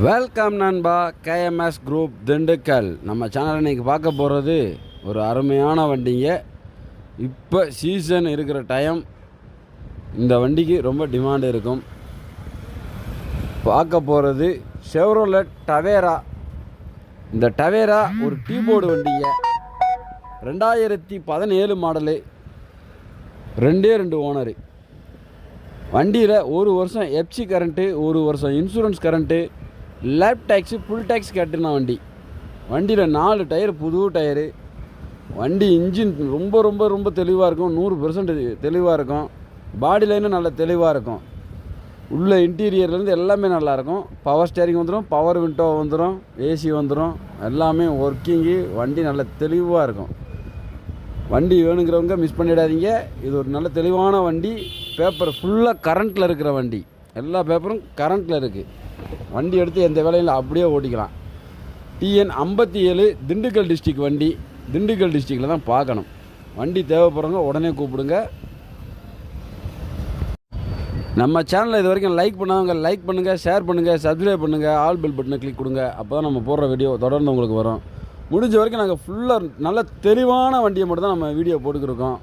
Welcome நண்பா. KMS group Dindigul. நம்ம channel இன்றைக்கி பார்க்க போகிறது ஒரு அருமையான வண்டிங்க. இப்போ சீசன் இருக்கிற டைம் இந்த வண்டிக்கு ரொம்ப டிமாண்ட் இருக்கும். பார்க்க போகிறது செவ்ரோலெட் டவேரா. இந்த டவேரா ஒரு கீபோர்டு வண்டிங்க. 2017 மாடலு, 2 ஓனரு. வண்டியில் 1 வருஷம் எஃப்சி கரண்ட்டு, 1 வருஷம் இன்சூரன்ஸ் கரண்ட்டு, லேப் டேக்ஸு, ஃபுல் டேக்ஸ் கட்டின வண்டி. வண்டியில் 4 டயர், புது டயரு. வண்டி இன்ஜின் ரொம்ப ரொம்ப ரொம்ப தெளிவாக இருக்கும். 100% தெளிவாக இருக்கும். பாடி லைனும் நல்ல தெளிவாக இருக்கும். உள்ள இன்டீரியர்லேருந்து எல்லாமே நல்லாயிருக்கும். பவர் ஸ்டேரிங் வந்துடும், பவர் விண்டோ வந்துடும், ஏசி வந்துடும், எல்லாமே ஒர்க்கிங்கு. வண்டி நல்ல தெளிவாக இருக்கும். வண்டி வேணுங்கிறவங்க மிஸ் பண்ணிடாதீங்க. இது ஒரு நல்ல தெளிவான வண்டி. பேப்பர் ஃபுல்லாக கரண்ட்டில் இருக்கிற வண்டி. எல்லா பேப்பரும் கரண்ட்டில் இருக்குது. வண்டி எடுத்து எந்த வேலையில் அப்படியே ஓட்டிக்கலாம். TN 57 திண்டுக்கல் டிஸ்ட்ரிக் வண்டி. திண்டுக்கல் டிஸ்ட்ரிக்டில் தான் பார்க்கணும். வண்டி தேவைப்படுறவங்க உடனே கூப்பிடுங்க. நம்ம சேனலில் இது வரைக்கும் லைக் பண்ணாதவங்க லைக் பண்ணுங்கள், ஷேர் பண்ணுங்கள், சப்ஸ்கிரைப் பண்ணுங்கள், ஆல் பெல் பட்டனை கிளிக் கொடுங்க. அப்போ தான் நம்ம போடுற வீடியோ தொடர்ந்து உங்களுக்கு வரும். முடிஞ்ச வரைக்கும் நாங்கள் ஃபுல்லாக நல்ல தெளிவான வண்டியை மட்டும் தான் நம்ம வீடியோ போட்டுக்கிருக்கோம்.